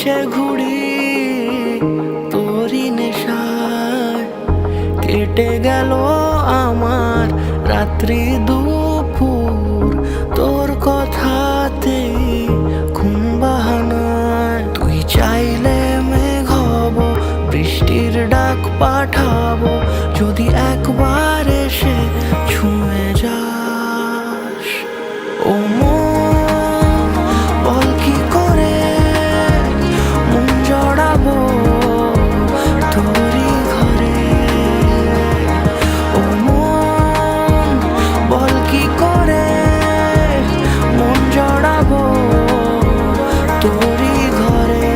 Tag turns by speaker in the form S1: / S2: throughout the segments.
S1: পিছে ঘুরি তোরই নেশায়, কেটে গেল আমার রাত্রি দুপুর তোর কথাতেই ঘুম বাহানায়। তুই চাইলে মেঘ হব, বৃষ্টির ডাক পাঠাবো, যদি একবার এসে ছুঁয়ে যাস। ও মন বল কি করে মন জড়াবো তোরই ঘরে। ও মন বল কি করে মন জড়াবো তোরই ঘরে।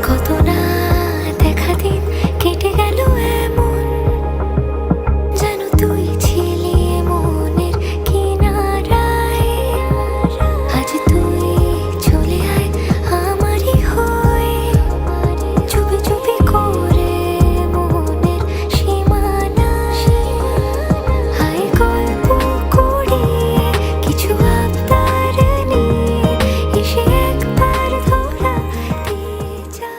S2: কত না দেখা দিন কেটে গেল এমন, যেন তুই ছিলি মনের কিনারায়। আজ তুই চলে আয় আমারই হয়ে, চুপি চুপি করে মনের সীমানায়। আয় গল্প করি কিছু আবদার নিয়ে, এসে একবার ধরা দিয়ে যা।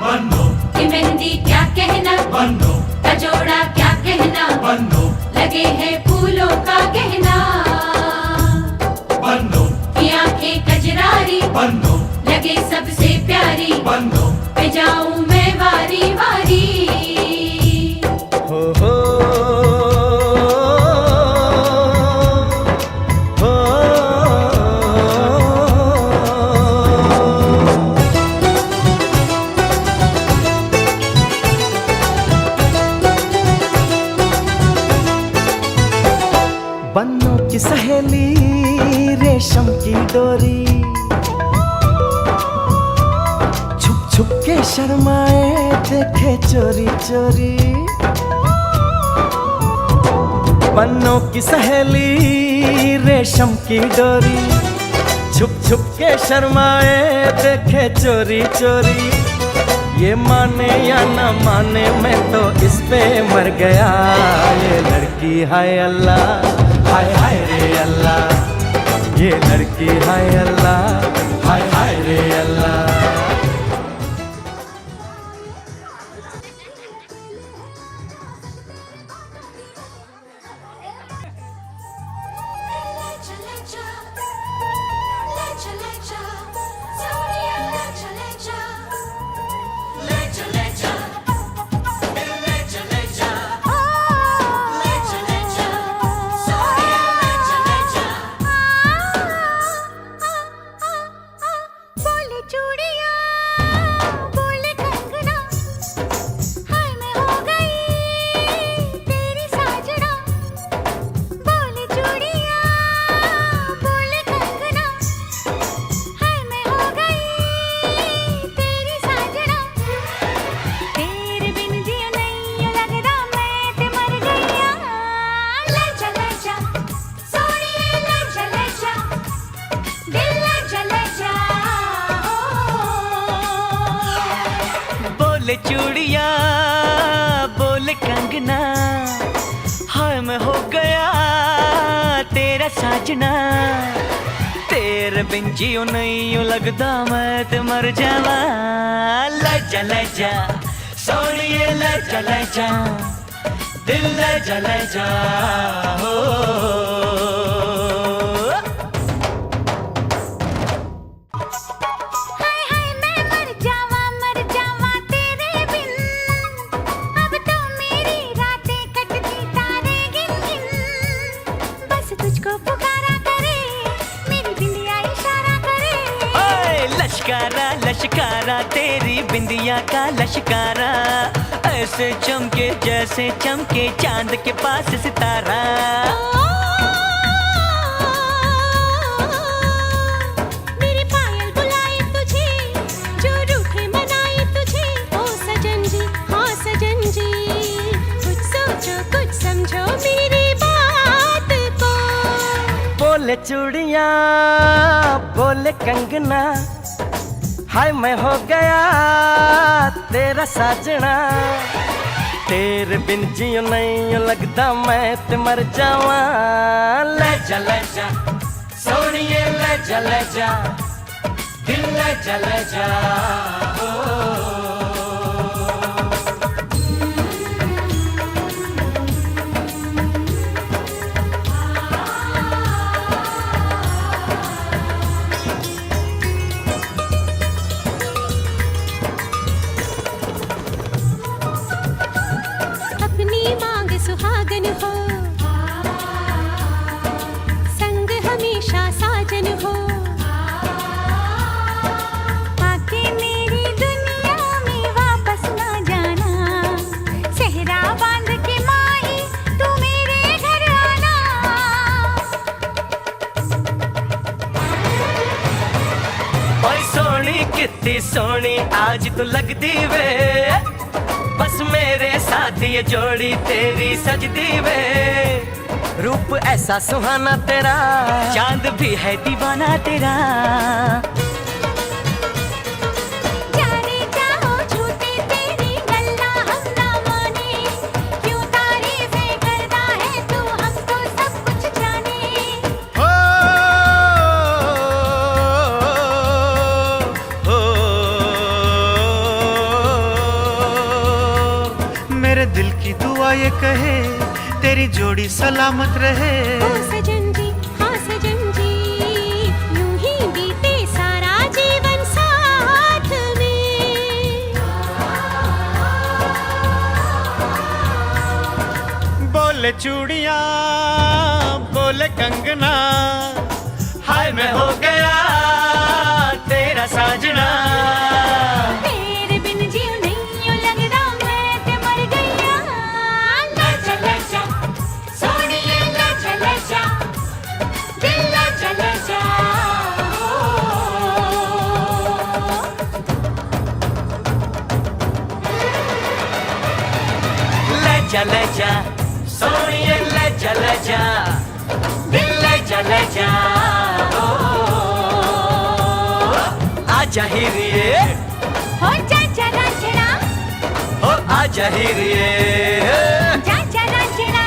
S3: बनो
S4: कि मेहंदी क्या कहना,
S3: बनो
S4: कजोड़ा क्या कहना,
S3: बनो
S4: लगे हैं फूलों का गहना।
S3: बनो
S4: की आंखें कजरारी,
S3: बनो
S4: लगे सबसे प्यारी,
S3: बनो
S4: पे जाऊं मैं वारी वारी।
S1: हो हो हो बन्नों की सहेली रेशम की डोरी, छुप छुप के शर्माए देखे चोरी चोरी। बन्नों की सहेली रेशम की डोरी, छुप छुप के शर्माए देखे चोरी चोरी। ये माने या ना माने मैं तो इस पे मर गया। ये लड़की हाय अल्लाह, हाय हाय रे अल्लाह। ये लड़की हाय अल्लाह, हाय हाय रे अल्लाह।
S2: बोले चूड़िया बोले कंगना, हाय मैं हो गई तेरी साजना। बोले चूड़िया बोले कंगना, हाय मैं हो गई तेरी साजना। तेरे बिन जिया नहीं लगदा मैं ते मर गईया। ले जा सोनिए ले जा, दिल ले जा
S1: बोले चूड़िया बोले कंगना, हाय मैं हो गया तेरा साजना। तेरे बिन जियो नहीं यूं लगदा मैं ते मर जावा। ले जा सोनिए ले जा, दिल ले जा हो।
S2: हाय हाय मैं मर जावा तेरे बिन। अब तो मेरी रातें कटती तारे गिन गिन। बस तुझको पुकारा करे मेरी बिंदिया इशारा करे।
S1: ओए लश्कारा लश्कारा तेरी बिंदिया का लश्कारा, ऐसे चमके जैसे चमके चांद के पास सितारा।
S2: समझो मेरी बात को।
S1: बोले चूड़ियां बोले कंगना, हाय मैं हो गया तेरा साजना। तेरे बिन जियो नहीं लगदा मैं ते मर जावां। ले जा सोनिए ले जा दिल ले जा ओ।
S2: अपनी मांग सुहागन हो, संग हमेशा साजन हो। आके मेरी दुनिया में वापस ना जाना, सेहरा बांध के माही तू मेरे घर आना।
S1: ओए सोनी कितनी सोनी आज तू लगदी वे, बस मेरे साथ ये जोड़ी तेरी सजदी वे। रूप ऐसा सुहाना तेरा, चांद भी है दीवाना तेरा।
S2: जाने जाओ झूठी तेरी गल्ला हम ना माने, क्यों तारीफें करता है तू हमको सब कुछ जाने।
S1: हो
S3: मेरे दिल की दुआ ये कहे तेरी जोड़ी सलामत रहे।
S2: ओ सजन जी हाँ सजन जी, यूं ही बीते सारा जीवन साथ में।
S3: बोले चूड़ियां बोले कंगना,
S1: हाय मैं हो गया तेरा साजना।
S2: तेरे बिन जीव नहीं लगदा मैं ते मर गईया।
S4: ले जा सोनिए ले जा दिल ले जा
S1: ले जा सोनिए ले जा दिल ले जा ओ। आजा हीरिए
S2: हो जा जरा जरा,
S1: हो आजा हीरिए।
S2: जा जरा जरा।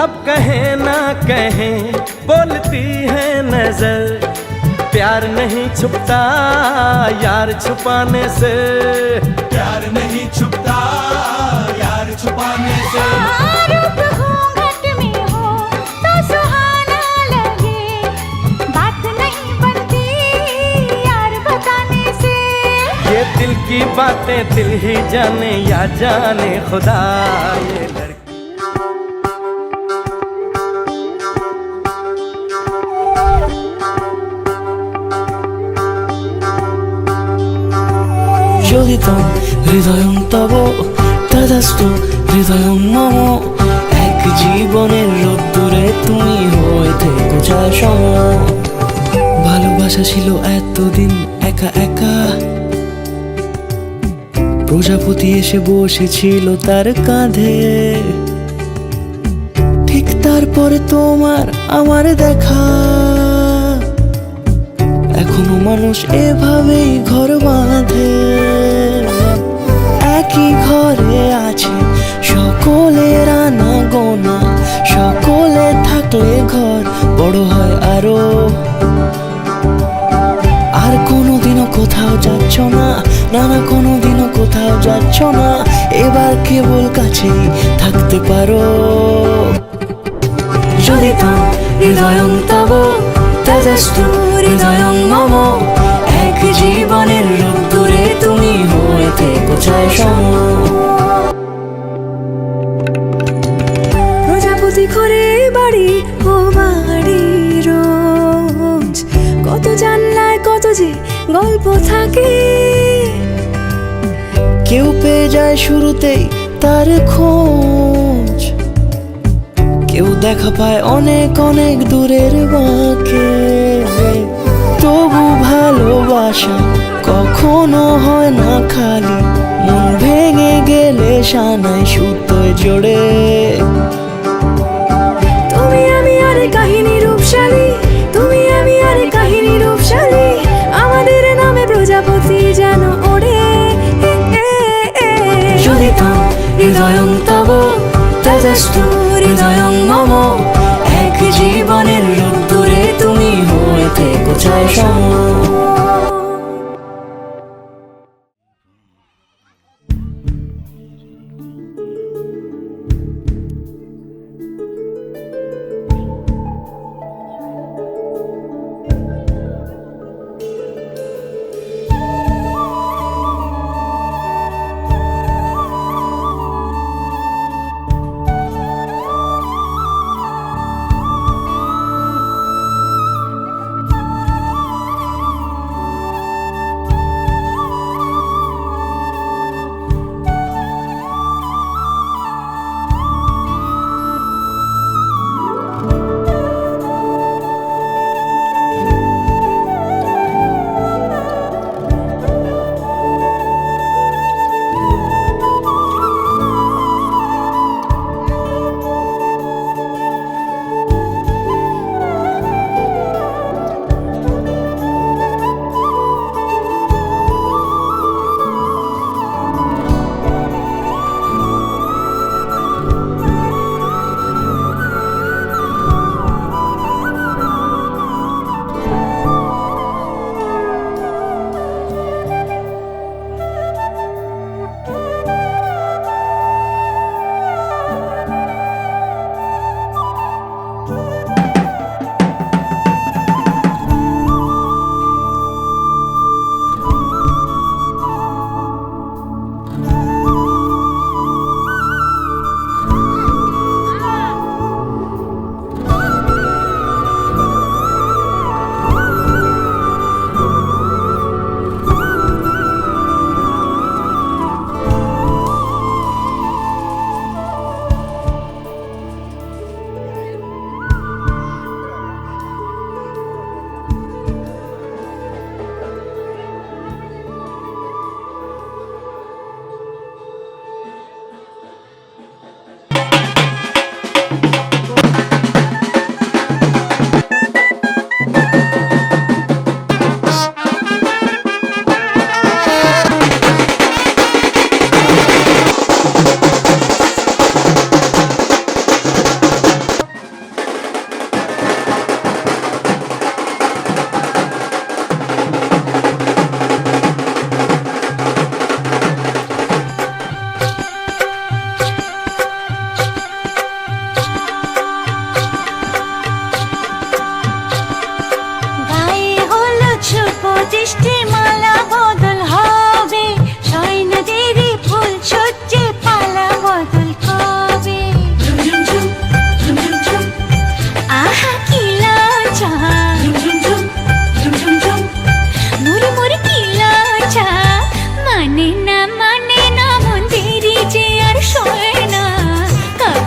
S1: लब कहें ना कहें बोलती है नजर, प्यार नहीं छुपता यार छुपाने से,
S5: प्यार नहीं छुपता यार छुपाने से।
S2: रूप घूंघट में हो तो सुहाना लगे, बात नहीं बनती यार बताने से।
S1: ये दिल की बातें दिल ही जाने या जाने खुदा। ये लड़की
S6: Joditam হৃদয়ং তব তদাস্তু হৃদয়ং মম, এক জীবনের রোদ্দুরে তুমি হয়ে থেকো যায় সম। ভালোবাসা ছিল এতদিন একা একা, প্রজাপতি এসে বসেছিল তার কাঁধে, ঠিক তারপরে তোমার আমার দেখা। এখনো মানুষ এভাবেই ঘর বাঁধে, একই ঘরে আছে সকলের আনা গোনা, সকলে থাকলে ঘর বড় হয় আরো। আর কোনোদিনও কোথাও যাচ্ছ না, না না কোনোদিনও কোথাও যাচ্ছ না, এবার কেবল কাছেই থাকতে পারো। যদি তো হৃদয়ং তব তদস্তু হৃদয়ং মম, এক জীবনের রোদ্দুরে তুমি হয়ে থেকো চাই সম।
S7: প্রজাপতি ঘরে বাড়ি ও বাড়ি রোজ, কত জানলায় কত যে গল্প থাকে।
S6: কেউ পেয়ে যায় শুরুতেই তার খোঁজ, কেউ দেখা পায় অনেক অনেক দূরের বাঁকে। তবু ভালোবাসা কখনো হয় না খালি, মন ভেঙে গেলে সানাই সুতোয় জোড়ে।
S7: তুমি আমি আরে কাহিনী রূপশালী, তুমি আমি আরে কাহিনী রূপশালী, আমাদের নামে প্রজাপতি যেন ওড়ে।
S6: যদি তো হৃদয়ং তব তদস্তু হৃদয়ং মম, এক জীবনের রোদ্দুরে তুমি হয়ে থেকো চাই সম।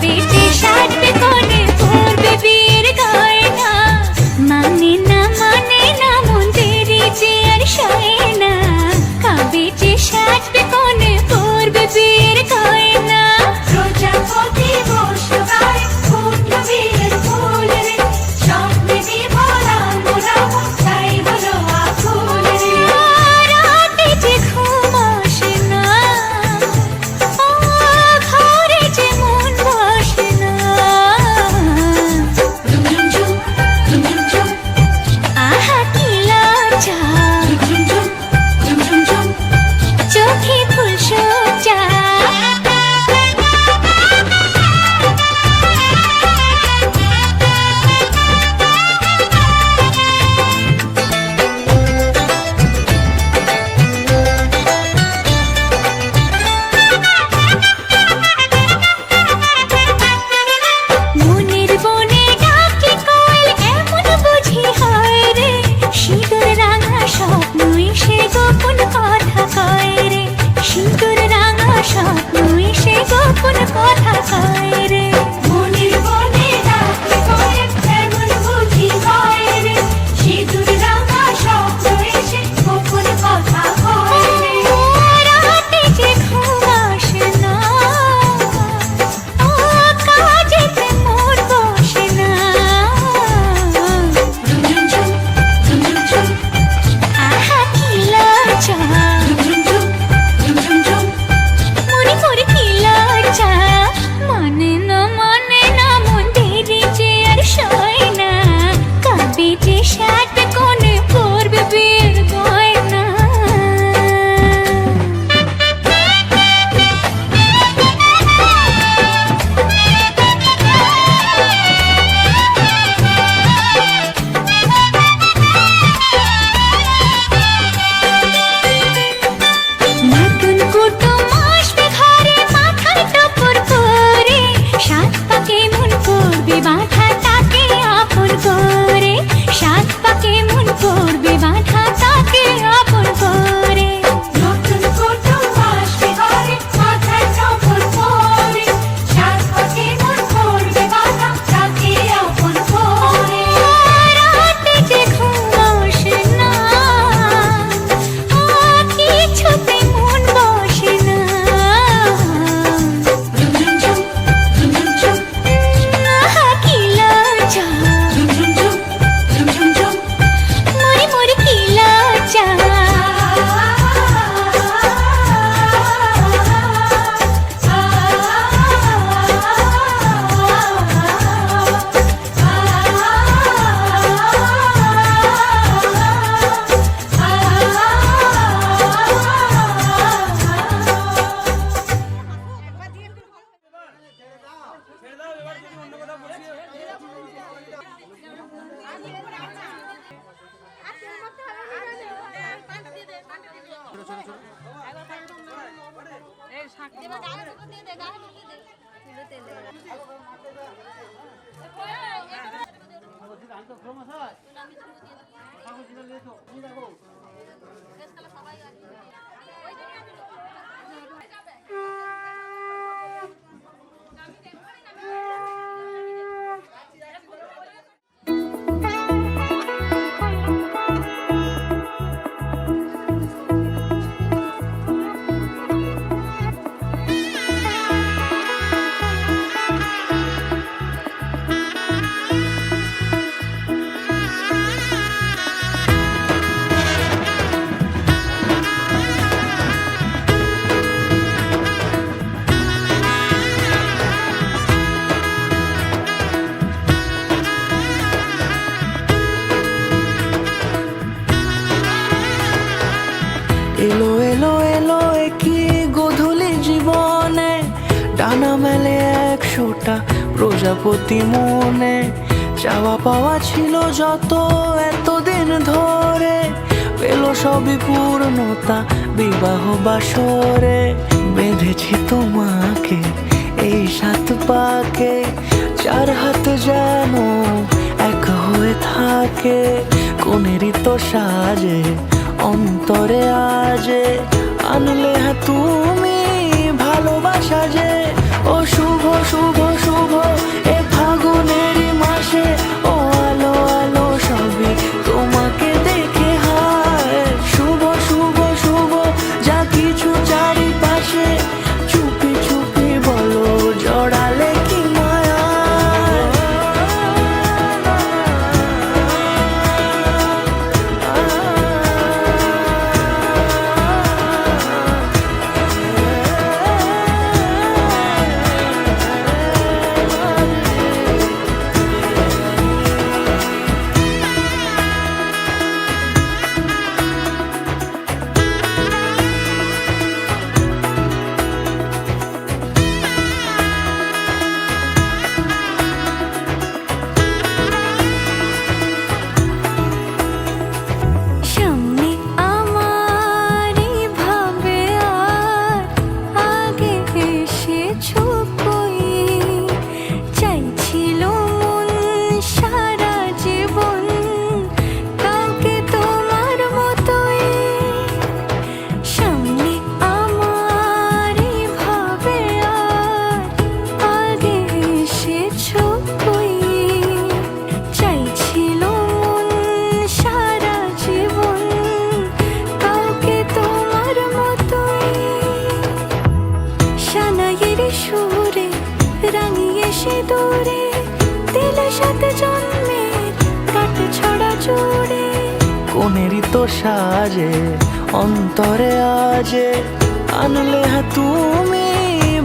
S2: কবে যে সাজবে কোণে পড়বে বিয়ের গয়না মানে না মন দেরি যে আর সয় না কবে যে সাজবে কোণে পড়বে বিয়ের গয়না
S4: প্রজাপতি বসবায় ফুটলো বিয়ের ফুল রে স্বপ্নে বিভোরা মোরা তাই হলো আকুল রে
S2: রাতে যে ঘুম আসে না ও ঘরে যে মন বসে না
S4: ঝুম ঝুম ঝুম
S2: আহা কি লজ্জা
S4: ঝুম ঝুম
S2: চোখে ফুল সোজা মনের বনে ডাকে কোয়েল এমন বুঝি হয় রে সিঁদুর রাঙা স্বপ্ন এসে গোপন কথা কয় রে সিঁদুর রাঙা স্বপ্ন এসে গোপন কথা কয় রে
S4: মনের বনে ডাকে কোয়েল এমন বুঝি হয় রে সিঁদুর রাঙা স্বপ্ন এসে গোপন কথা কয় রে
S2: রাতে যে ঘুম আসে না ও কাজেতে মন বসে না
S4: ঝুম ঝুম
S2: আহা কি লজ্জা মনে করে কি লজ্জা মানে না মন দেরি যে আর সয় না কবে যে সাজবে কোণে পড়বে বিয়ের গয়না নতুন কুটুম আসবে ঘরে মাথায় টপর করে সাত পাকে মন করবে বাঁধা তাকে আপন করে সাত পাকে মন করবে বাঁধা তাকে আপন করে
S4: নতুন কুটুম আসবে ঘরে মাথায় টপর পরে সাত পাকে মন করবে বাধা তাকে আপন করে
S2: রাতে যে ঘুম আসে না ও কিছুতে মন বসে না আহা কি লজ্জা মরে কি লজ্জা
S6: এলো এলো এলো কি গোধূলি জীবনে ডানা মেলে 100টা প্রজাপতি মনে চাওয়া পাওয়া ছিল যত এতদিন ধরে পেল সবই পূর্ণতা বিবাহ বাসরে বেঁধেছি তোমাকে এই 7 পাকে 4 হাত যেন এক হয়ে থাকে কোনেরই তো সাজে অন্তরে আজে আনলে তুমি ভালোবাসা যে ও শুভ শুভ শুভ
S7: সিঁদুরে দিলে সাথে জন্মের কাট ছড়া জুড়ে।
S6: কোনেরই তো সাজে অন্তরে আজে আনলে হ্যাঁ তুমি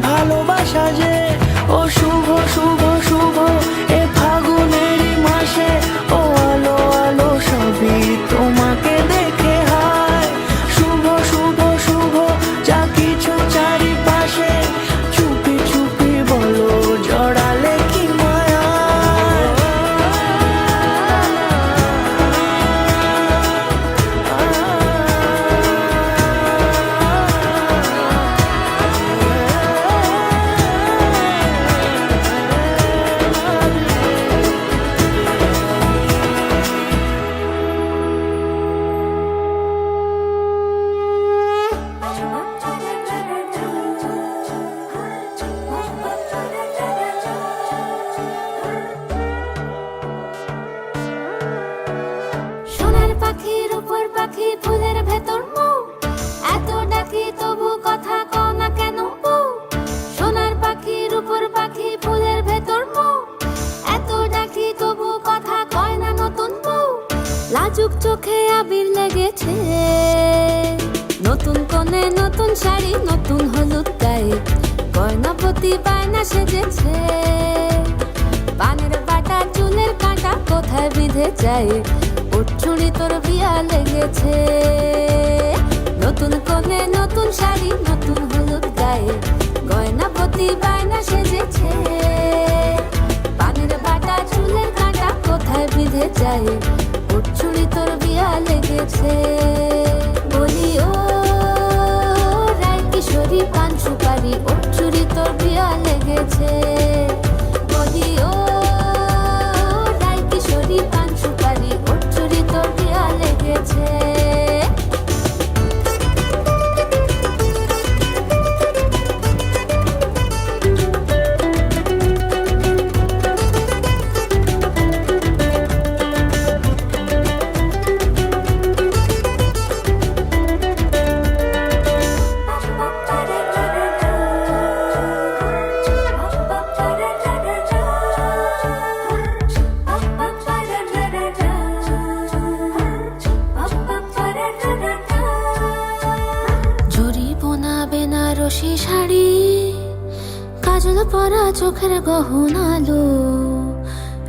S6: ভালোবাসা যে। ও শুভ শুভ শুভ এ ফাগুনেরই মাসে, ও আলো আলো সবই তোমাকে দেখে হায়। শুভ শুভ শুভ যা কিছু চারিপাশে, চুপি চুপি বলো জড়ালে কি মায়া।
S2: সোনার পাখির উপর পাখি ফুলের ভেতর মৌ, এত ডাকি তবু কথা কও না কেন বউ। সোনার পাখির উপর পাখি ফুলের ভেতর মৌ, এত ডাকি তবু কথা কয় না নতুন বউ। লাজুক চোখে আবির লেগেছে, নতুন কোণে নতুন শাড়ি নতুন হলুদ গায়ে, গয়না প্রতি বায়না সেজেছে। পানের বাটা চুলের কাঁটা কোথায় বিঁধে যায়, চুড়ি তোর বিয়া লেগেছে। নতুন কোণে নতুন শাড়ি নতুন হলুদ গায়ে, গয়না প্রতি বায়না সেজেছে। পানের বাটা চুলের কাঁটা কোথায় বিঁধে যায়, চুড়ি তোর বিয়া লেগেছে। বলি ও রায় কিশোরী পান সুপারি, চুড়ি তোর বিয়া লেগেছে। বলি ও রায় কিশোরী পান সুপারি, চুড়ি তোর বিয়া লেগেছে। বেনারসি শাড়ি, কাজল পরা চোখের গহনালো,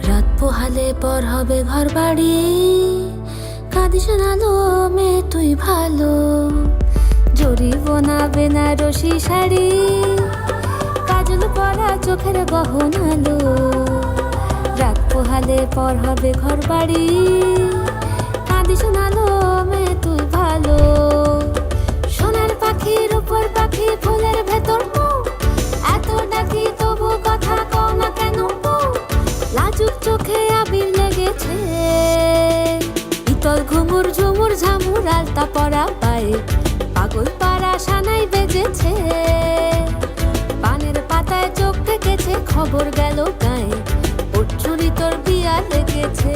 S2: রাত পোহালে পর হবে ঘর বাড়ি, কাঁদিস নালো মেয়ে তুই ভালো। জরি বোনা বেনারসি শাড়ি, কাজল পরা চোখের গহনালো, রাত পোহালে পর হবে ঘর বাড়ি, কাঁদিস নালো মেয়ে তুই ভালো। সোনার পাখির উপর পাখি ফুলের ভেতর মৌ, এত ডাকি তবু কথা কও না কেন বউ। লাজুক চোখে আবির লেগেছে, ইতল ঘুমুর ঝুমুর ঝামুর আলতা পরা পায়ে, পাগল পাড়া সানাই বেজেছে। পানের পাতায় চোখ থেকেছে, খবর গেল গায়ে, ওর চুরি তোর বিয়া লেগেছে।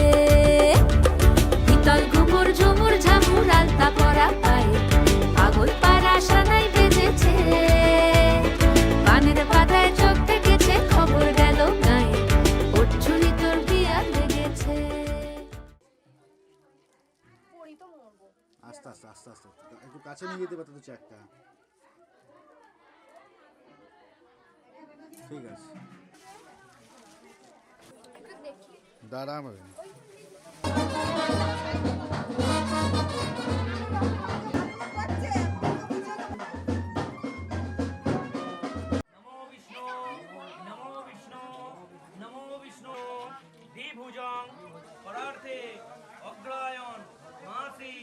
S2: ইতল ঘুমুর ঝুমুর ঝামুর আলতা পরা পায়ে, পাগল পাড়া সানাই বেজেছে। পানের পাতায় চোখ থেকেছে, খবর গেল গায়ে, ওর চুরি তোর বিয়া লেগেছে।
S8: আস্তে আস্তে আস্তে আস্তে একটু কাছে নিয়ে যেতে পারতো চেকটা। ঠিক আছে দাঁড়া হবে।
S9: দ্বিভুজং পরার্থে অগ্রায়ণ মাসি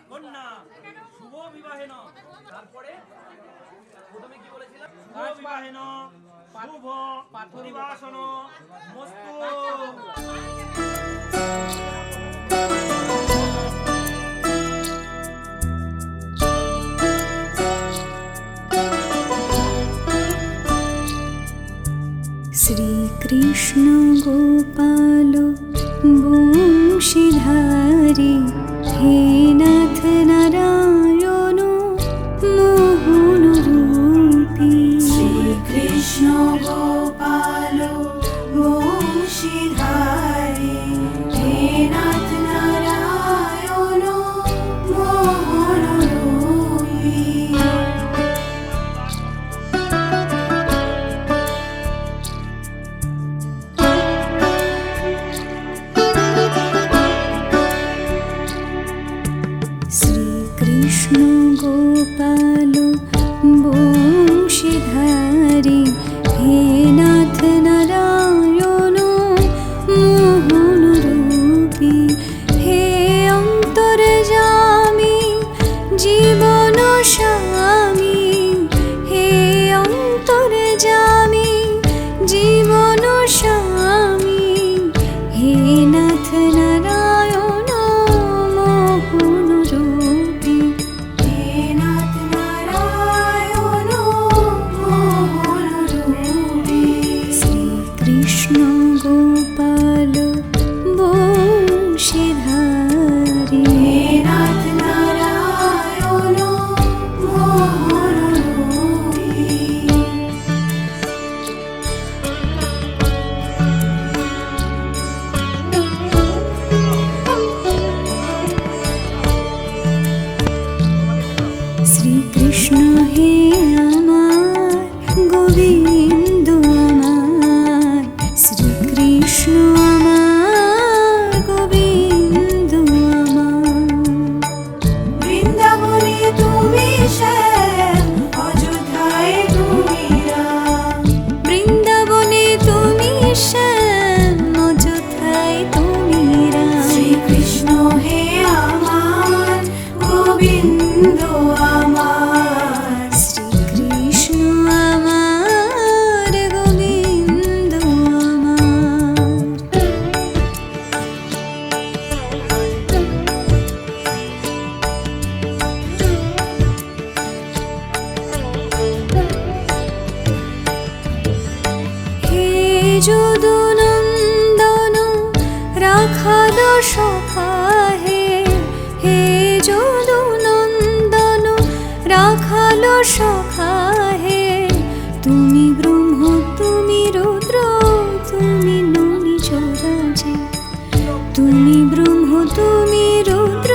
S9: কন্যা শুভ বিবাহেন। তারপরে প্রথমে কি বলেছিলাম? শুভ বিবাহেন শুভ পরিবাসন মস্তু।
S7: শ্রীকৃষ্ণ গোপাল বংশীধারী, হে নাথ নারায়ণ মোহন রূপী। শ্রীকৃষ্ণ কৃষ্ণ গোপাল বংশীধারী হে নাথ নারায়ণ মোহন রূপী শ্রীকৃষ্ণ গোপাল বংশীধারী হে নাথ নারায়ণ মোহন রূপী হে অন্তর্যামী জীবন স্বামী হে অন্তর্যামী জীবন স্বামী হে নাথ নারায়ণ মোহন রূপী হে নাথ নারায়ণ মোহন রূপী শ্রীকৃষ্ণ গোপাল বংশীধারী হে নাথ নারায়ণ মোহন রূপী শ্রীকৃষ্ণ হে আমার গোবিন্দ আমার শ্রীকৃষ্ণ আমার গোবিন্দ আমার বৃন্দাবনে তুমি শ্যাম অযোধ্যায় তুমি রাম বৃন্দাবনে তুমি শ্যাম অযোধ্যায় তুমি রাম শ্রীকৃষ্ণ হে আমার গোবিন্দ আমার শ্রীকৃষ্ণ আমার গোবিন্দ আমার হে যদুনন্দন রাখাল সখা হে হে যদুনন্দন রাখাল সখা হে তুমি ব্রহ্ম তুমি রুদ্র তুমি ননি চরাচে তুমি ব্রহ্ম তুমি রুদ্র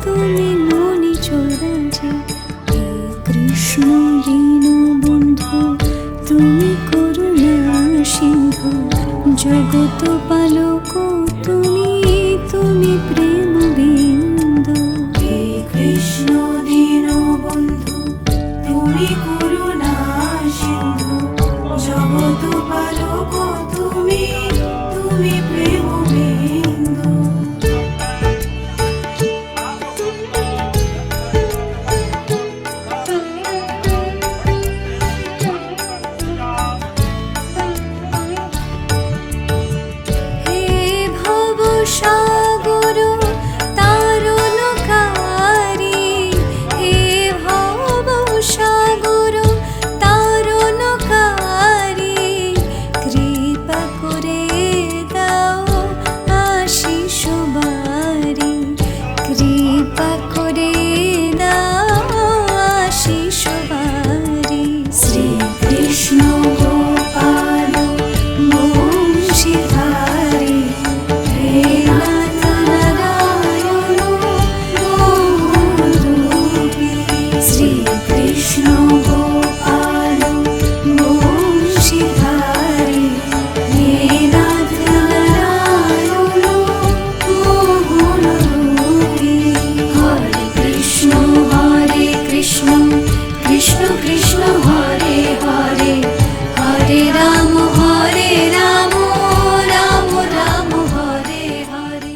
S7: তুমি ননি চরাচে হে কৃষ্ণ দীনবন্ধু তুমি করুণা সিন্ধু জগত পালক তুমি তুমি প্রেম বিন্দু হে কৃষ্ণ দীনবন্ধু তুমি করুণা সিন্ধু জগত পালক তুমি তুমি প্রেম বিন্দু হে ভব সাগর তারণকারী হে ভব সাগর তারণকারী কৃপা করে দাও আশিস বারি কৃপা করে দাও আশিস বারি শ্রীকৃষ্ণ গোপাল বংশীধারী হে নাথ নারায়ণ মোহন রূপী শ্রীকৃষ্ণ গোপাল বংশীধারী হে নাথ নারায়ণ মোহন রূপী হরে কৃষ্ণ কৃষ্ণ কৃষ্ণ হরে হরে হরে রাম রাম রাম হরে হরে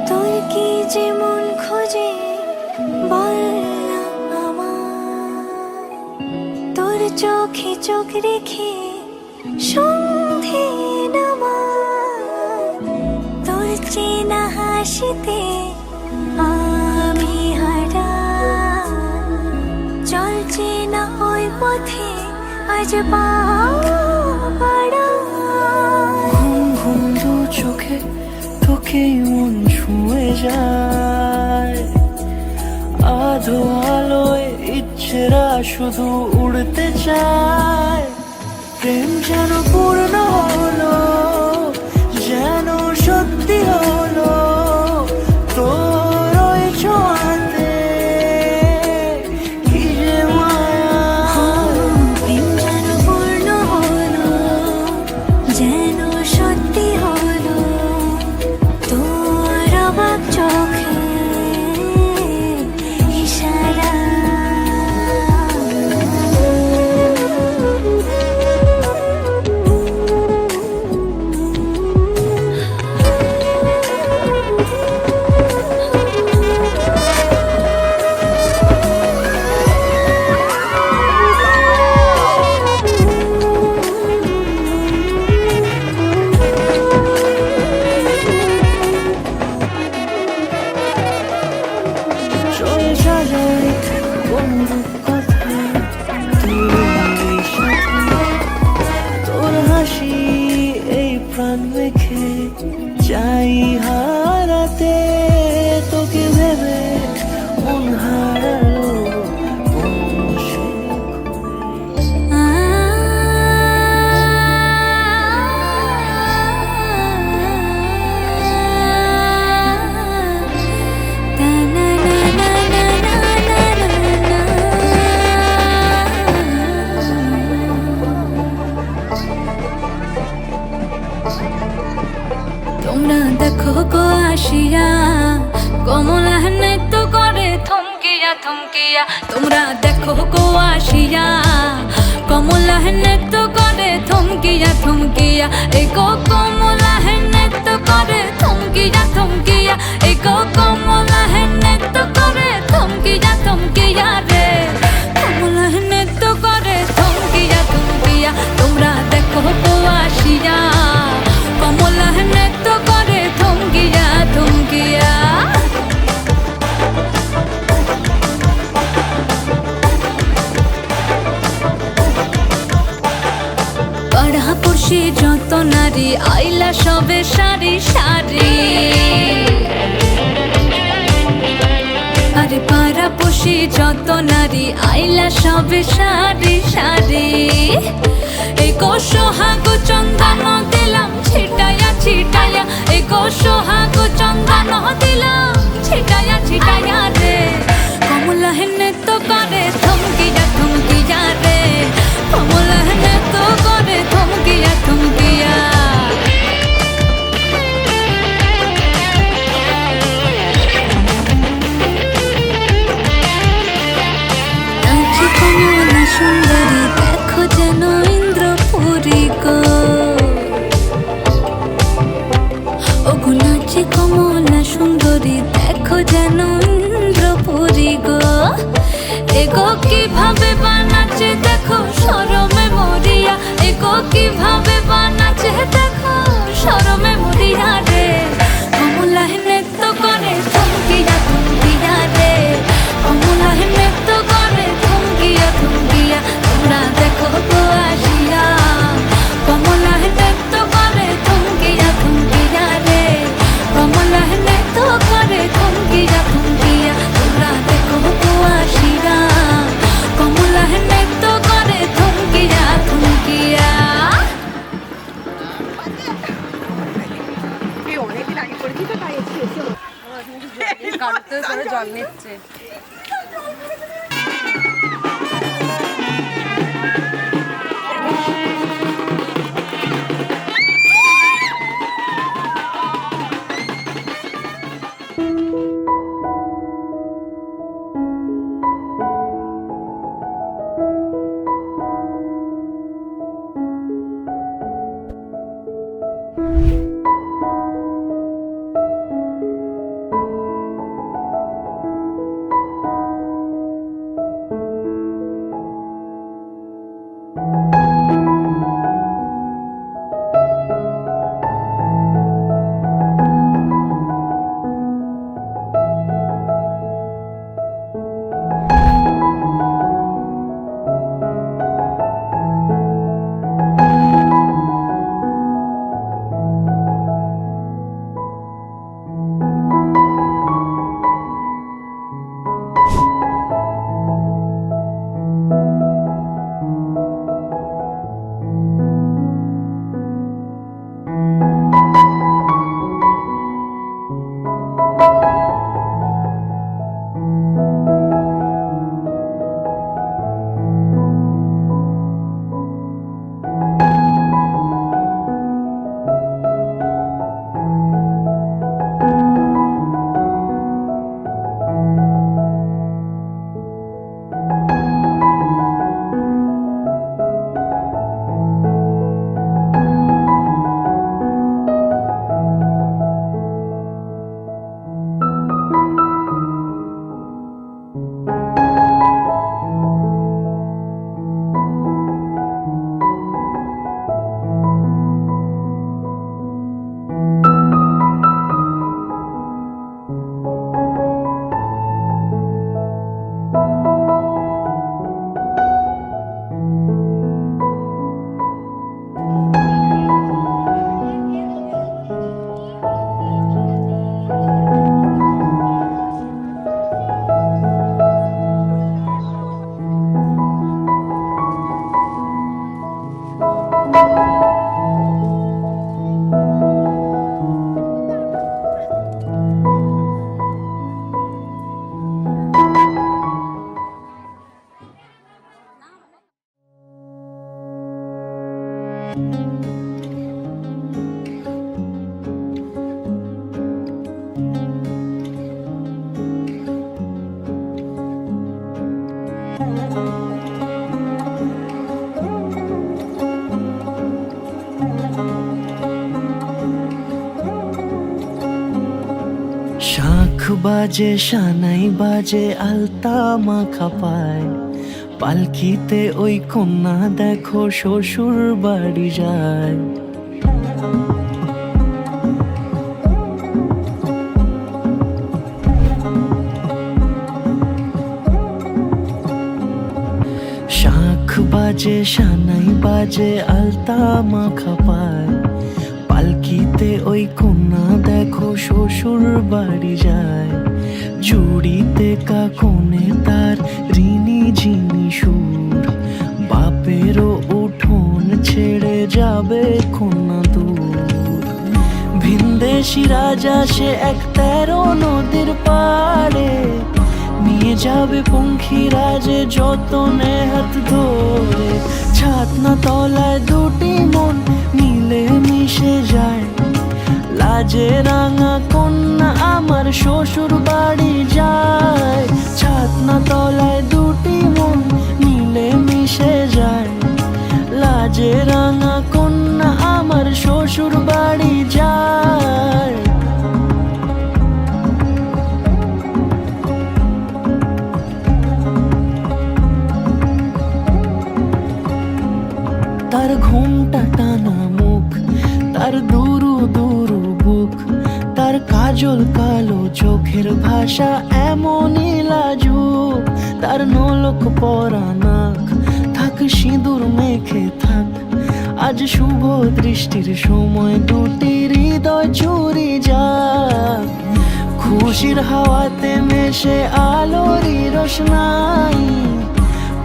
S7: তোর কি যে মন খোঁজে বল না আমায় তোর চোখে চোখ রেখে সন্ধে
S2: হাসিতে আমি হারা চলছে না ওই পথে আজ পাড়া
S6: ঘুম ঘুম দু চোখে তোকেই মন ছুঁয়ে যায় আধো আলোয় ইচ্ছেরা শুধু উড়তে চায় প্রেম যেন পূর্ণ হলো যেন সত্যি হলো তোর ওই ছোঁয়াতে কি যে মায়া
S2: প্রেম যেন পূর্ণ হলো যেন সত্যি হলো তোর অবাক চোখে ইশারা
S6: চল সাজাই বন্ধু কথা তুই সাথে তোর হাসি এই প্রাণ মেখে চাই হারাতে তোকে ভেবে মন হারালো কোন সে
S7: তোমরা দেখো গো আসিয়া কমলা নৃত্য করে থমকিয়া থমকিয়া তোমরা দেখো গো আসিয়া কমলা নৃত্য করে থমকিয়া থমকিয়া এই গো কমলা নৃত্য করে থমকিয়া থমকিয়া এই গো কমলা নৃত্য করে থমকিয়া থমকিয়া রে কমলা নৃত্য করে থমকিয়া থমকিয়া তোমরা দেখো গো আসিয়া কমলা নৃত্য করে থমকিয়া থমকিয়া পাড়াপড়শি যত নারী আইলা সবে সারি সারি আরে পাড়াপড়শি যত নারী আইলা সবে সারি সারি এই গো সোহাগ চন্দন দিলাম ছিটায়া ছিটায়া এই গো সোহাগ চন্দন দিলাম ছিটায়া ছিটায়া রে কমলা নৃত্য করে থমকিয়া থমকিয়া রে কমলা নৃত্য করে থমকিয়া থমকিয়া নাচে কমলা সুন্দরী দেখো যেন ইন্দ্রপুরী গো ওগো নাচে কমলা সুন্দরী দেখো যেন ইন্দ্রপুরী গো এগো কিভাবে বানাচ্ছে দেখো শরমে মরিয়া এগো কিভাবে বানাচ্ছে দেখো শরমে মরিয়া রে কমলা নৃত্য করে থমকিয়া থমকিয়া রে কমলা নৃত্য করে থমকিয়া থমকিয়া তোমরা দেখো গো আসিয়া কমলা নৃত্য করে থমকিয়া থমকিয়া রে কমলা নৃত্য করে থমকিয়া থমকিয়া তোমরা দেখো গো আসিয়া কমলা নৃত্য করে থমকিয়া থমকিয়া
S10: জল নিচ্ছে
S1: বাজে সানাই বাজে আলতা মাখা পায়, পালকিতে ওই কন্যা দেখো শ্বশুর বাড়ি যায়। শাঁখ বাজে সানাই বাজে আলতা মাখা পায়, পালকিতে ওই কন্যা দেখো শ্বশুর বাড়ি যায়। জুড়িতে কাকনে তার ঋণী ঝিনি সুর, বাপেরও উঠোন ছেড়ে যাবে কন্যা দূর। ভিনদেশি রাজা সে এক 13 নদীর পাড়ে, নিয়ে যাবে পঙ্খী রাজে যতনে হাত ধরে। ছাতনা তলায় দুটি মন মিলে মিশে যায়, লাজে রাঙা কন্যা আমার শ্বশুর বাড়ি যায়। ছাতনা তলায় দুটি মন মিলে মিশে যায়, লাজে রাঙা কন্যা আমার শ্বশুর বাড়ি যায়। তার ঘুমটা টানা মুখ, তার দুরু দুরু বুক, তার কাজল কালো চোখের ভাষা এমনই লাজুক। তার নোলক পরা নাক, থাক সিঁদুর মেখে থাক, আজ শুভ দৃষ্টির সময় দুটি হৃদয় চুরি যাক। খুশির হাওয়াতে মেশে আলোরই রোশনাই,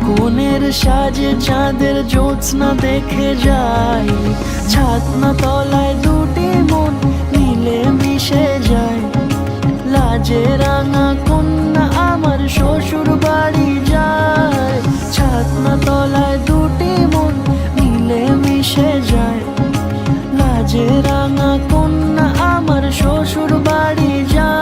S1: কোণের সাজে চাঁদের জ্যোৎস্না দেখে যাই। ছাতনা তলায় দুটি মন মিলে মিশে যায়, লাজে রাঙা কন্যা আমার শ্বশুর বাড়ি যায়। ছাতনা তলায় দুটি মন মিলে মিশে যায়, লাজে রাঙা কন্যা আমার শ্বশুর বাড়ি যায়।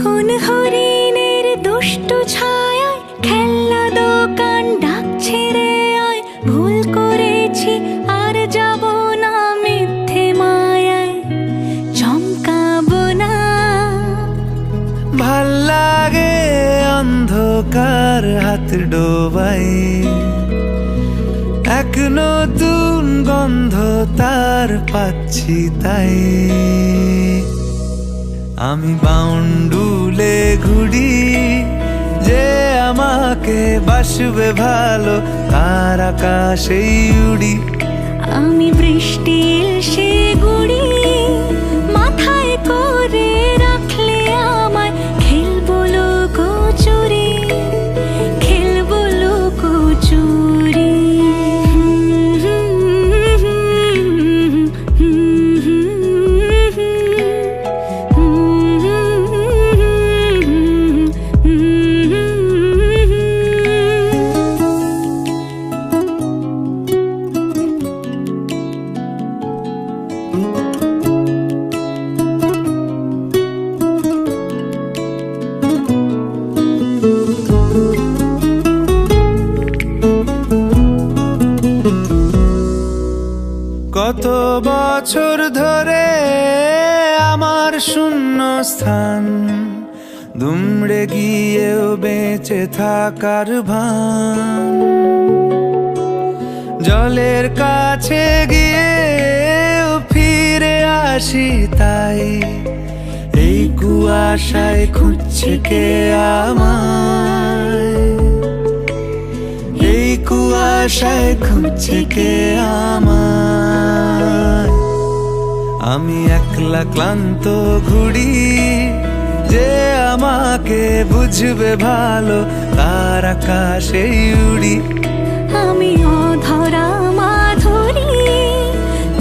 S7: কোন হরিণের দুষ্ট ছায়ায় খেলনা দোকান ডাকছে রে আয়, ভুল করেছি আর যাব না মিথ্যে মায়ায় চমকাবো না।
S3: ভাল লাগে অন্ধকার হাত ডোবাই, এক নতুন গন্ধ তার পাচ্ছি তাই। আমি বাউন্ডুলে ঘুরি, যে আমাকে বাসবে ভালো তার আকাশেই উড়ি।
S7: আমি বৃষ্টির সে গুড়ি মাথায় করে রাখলে আমায় খেলবো লুকোচুরি, খেলবো লুকোচুরি।
S3: কত বছর ধরে আমার শূন্য স্থান
S1: দুমড়ে গিয়েও বেঁচে থাকার ভান, জলের কাছে গিয়েও ফিরে আসি তাই, এই কুয়াশায় খুঁজছে কে আমায়, এই কুয়াশায় খুঁজছে কে আমায়। আমি একলা ক্লান্ত ঘুরি, যে আমাকে বুঝবে ভালো তার আকাশেই উড়ি।
S7: আমি অধরা মাধুরী,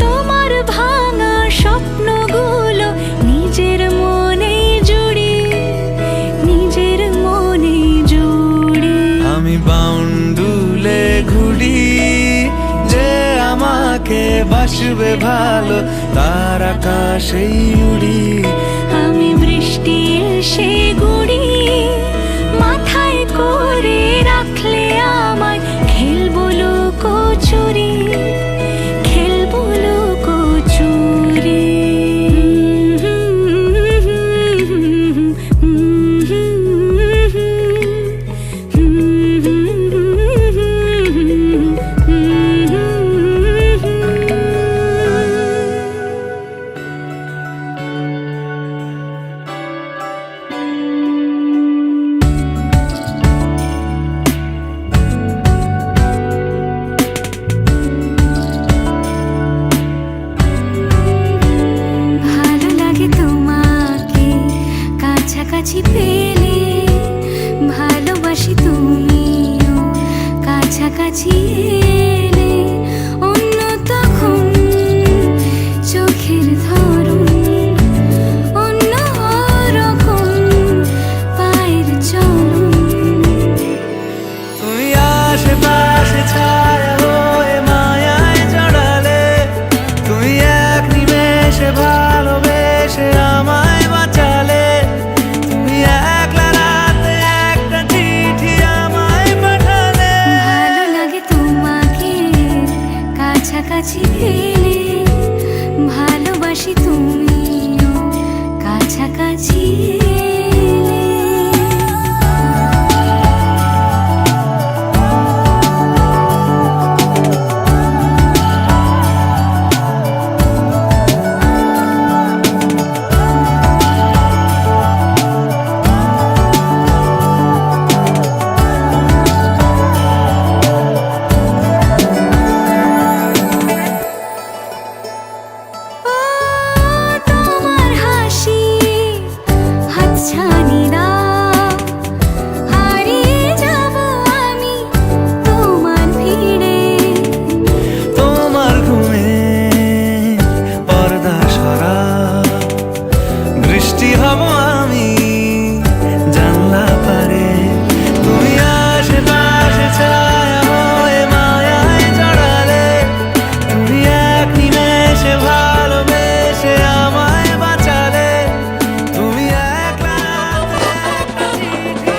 S7: তোমার ভাঙা স্বপ্নগুলো নিজের মনে জুড়ি, নিজের মনে জুড়ি।
S1: আমি বাউন্ডুলে ঘুরি, যে আমাকে বাসবে ভালো তার আকাশেই উড়ি।
S7: আমি বৃষ্টি এসে গুড়ি, মাথায় করে রাখলে আমায় খেলবো লুকোচুরি, খেলবো লুকোচুরি। ভালো লাগে তোমাকে কাছাকাছি পেলে, ভালোবাসি তুমিও কাছাকাছি এলে। অন্য তখন চোখের ধরন, অন্য রকম পায়ের চলন।
S1: তুমি আশেপাশে ছায়া হয়ে মায়ায় জড়ালে, তুমি এক নিমেষে ভালোবেসে আমায় বাঁচালে। তুমি একলা রাতে একটা চিঠি আমায় পাঠালে।
S7: ভালো লাগে তোমাকে কাছাকাছি পেলে, ভালোবাসি তুমিও কাছাকাছি এলে। তোমার হাসি হাতছানিরা, হারিয়ে যাব আমি তোমার ভিড়ে।
S1: তোমার ঘুমে পর্দা সরা, বৃষ্টি হব আমি জানলা পারে। তুমি আশেপাশে ছায়া হয়ে মায়ায় জড়ালে, তুমি এক নিমেষে ভালোবেসে আমায় বাঁচালে। তুমি একলা রাতে একটা চিঠি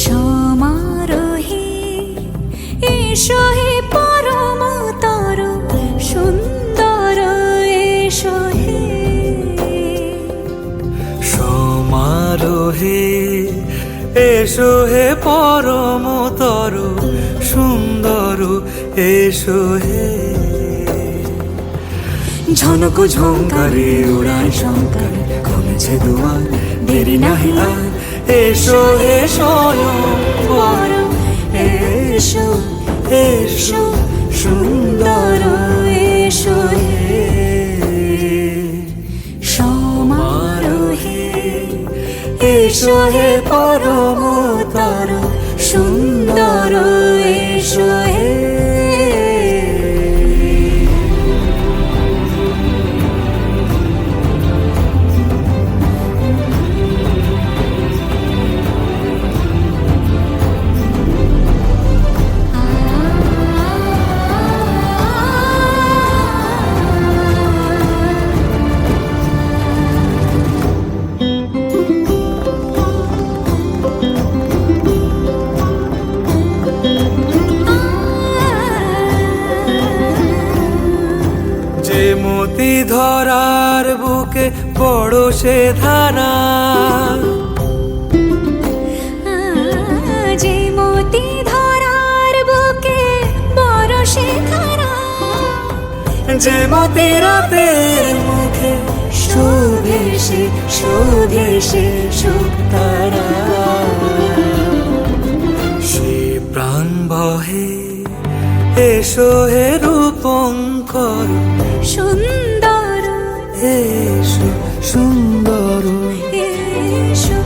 S1: সমারোহে এসো হে পরমতর সুন্দর, এসো হে সমারোহে, এসো হে পরমতর
S6: সুন্দর এসো হে ঝনক ঝঙ্কারে উড়ায় শঙ্কারে খুলেছে দুয়ার দেরি নাহি আর এসো হে স্বয়ংবর এসো এসো সুন্দর এসো হে সমারোহে এসো হে পরমতর সুন্দর এসো হে যে মতি ধরার বুকে বড় সে ধারা
S7: যে মতি ধরার বুকে বড় সে ধারা
S6: যে মতি রাতের মুখে শোভে সে সুতারা সে প্রাণ বহে এসো হে রূপঙ্কর
S7: সুন্দর
S6: এসো সুন্দর
S7: এসো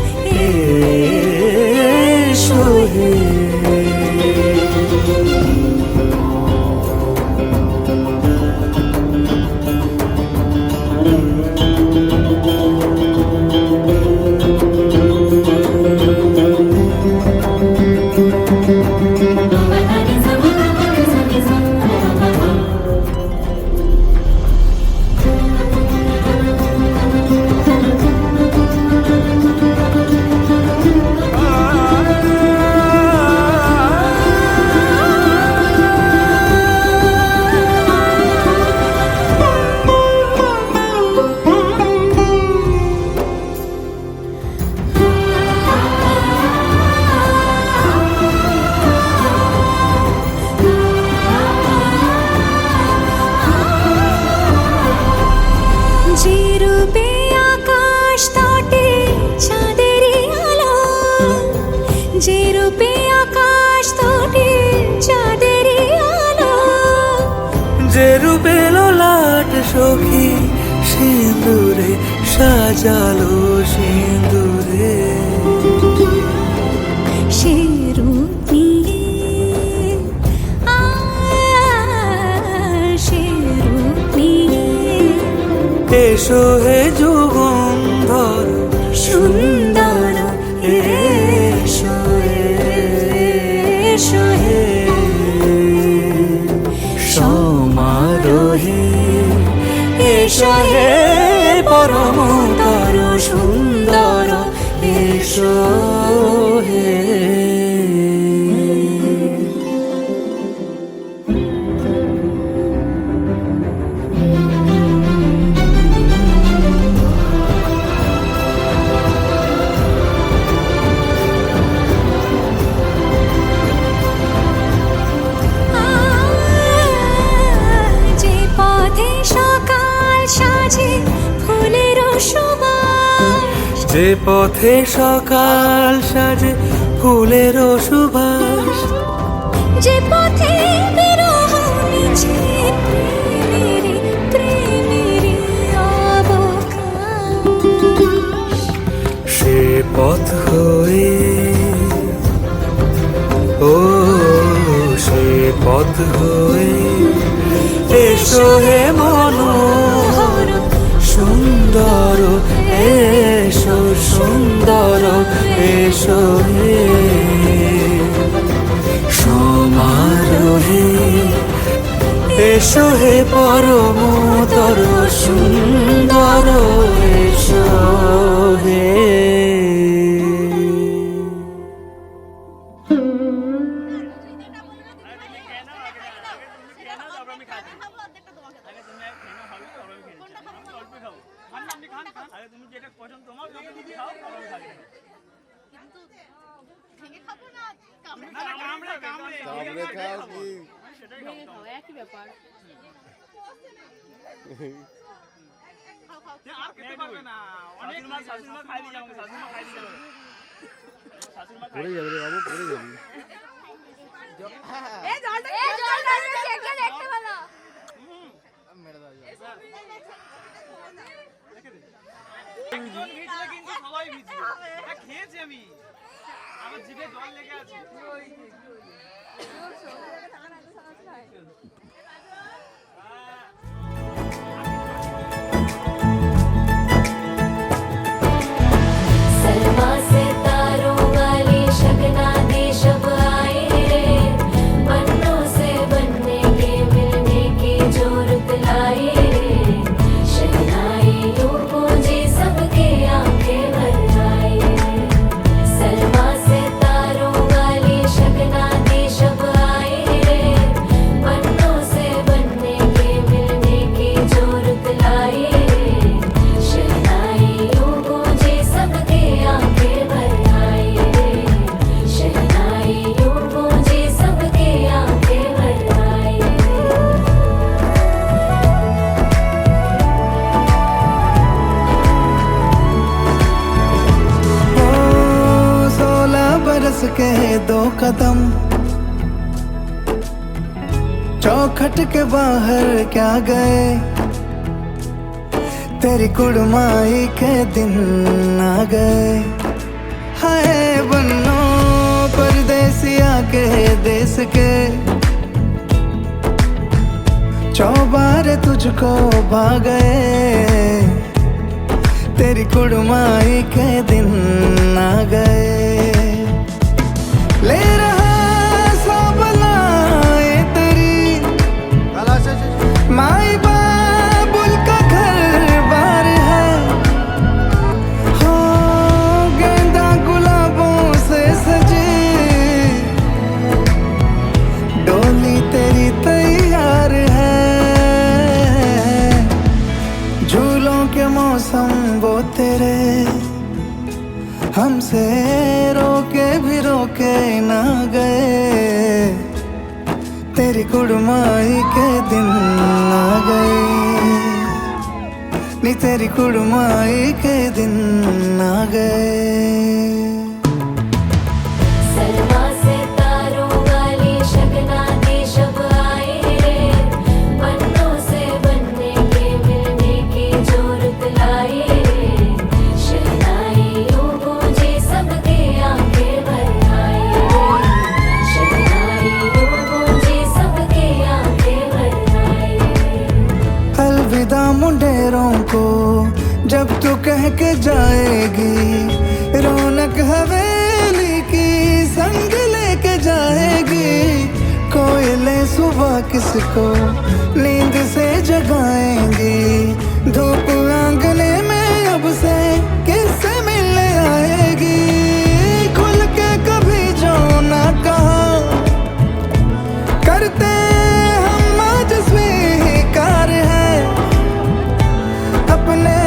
S6: এসো হে
S7: যে রূপে আকাশ তটে চাঁদেরই আলো যে রূপে আকাশ তটে চাঁদেরই আলো
S6: যে রূপে লোলাট সখী সিঁদুরে সাজালো সিঁদুরে
S7: সে রূপ নিয়ে সে রূপ নিয়ে
S6: এসো হে যুগন্ধর
S7: সুন্দর এসো এসো হে
S6: সমারোহে এসো হে পরমতর সুন্দর এসো হে
S7: যে পথে সকাল সাজে ফুলের সুবাস
S6: যে পথে সকাল সাজে ফুলের সুবাস
S7: যে পথে বিরহ মিছে প্রেমের অবকাশ
S6: সে পথ হয়ে ও সে পথ হয়ে এসো হে মনোহর সুন্দর এসো সুন্দর এসো হে সমারোহে এসো হে পরমতর সুন্দর এসো হে
S9: তুমি যেটা পছন্দ তোমার খাও
S2: ভেঙে খাবো না
S8: কামড়ে খাও কি
S7: একই ব্যাপার।
S9: আর খেতে পারবে না, অনেক শাশুড়ি মা খাই দিয়ে যাবে, শাশুড়ি মা খাই দিয়ে যাবে, শাশুড়ি মা
S8: পড়ে যাবে রে বাবু, পড়ে যাবি।
S7: এই জলটা একটা দেখতে ভালো।
S8: মেরে দাও জল।
S9: একজন ভিজলে কিন্তু সবাই ভিজবে, এটা খেয়েছি আমি, আমার জিভে জল লেগে আছে।
S6: सलमा से तारों वाली शगना दे शब आए रे, बन्नों से बनने के मिलने की जोरत लाए रे, शहनाई यूं गूंजी सबके आंखें भर आए। सलमा से तारों वाली शगना दे शब आए रे, बन्नों से बनने के मिलने की जोरत लाए रे, शहनाई यूं गूंजी सबके आंखें भर आए रे, शहनाई यूं गूंजी सबके आंखें भर आए रे।
S1: 16 बरस के 2 कदम चौखट के बाहर क्या गए, तेरी कुड़माई के दिन आ गए। हाय बन्नो परदेसिया के देश के, चौबारे तुझको भा गए, तेरी कुड़माई के दिन आ गए। ले रहा सब लाए तेरी माई बाबुल का घर बार है, हो गेंदा गुलाबों से सजी डोली तेरी तैयार है। झूलों के मौसम वो तेरे हमसे रोके भी रोके ना गए, तेरी कुड़माई के दिन आ गए, नी तेरी कुड़माई के दिन आ गए।
S6: सलमा से तारों वाली शगना दे शब आए रे, बन्नों से बनने के मिलने की जोरत लाए रे, शहनाई यूं गूंजी सबके आंखें भर आए रे, शहनाई यूं गूंजी सबके आंखें भर आए रे।
S1: अलविदा मुंडेरों को जब तू कह के जाएगी, रौनक हवेली की संग लेके जाएगी। कोयले सुबह किसको नींद से जगाएंगी, धूप आंगने में अब से किससे मिलने आएगी। खुल के कभी जो ना कहा करते हम आज स्वीकार है, अपने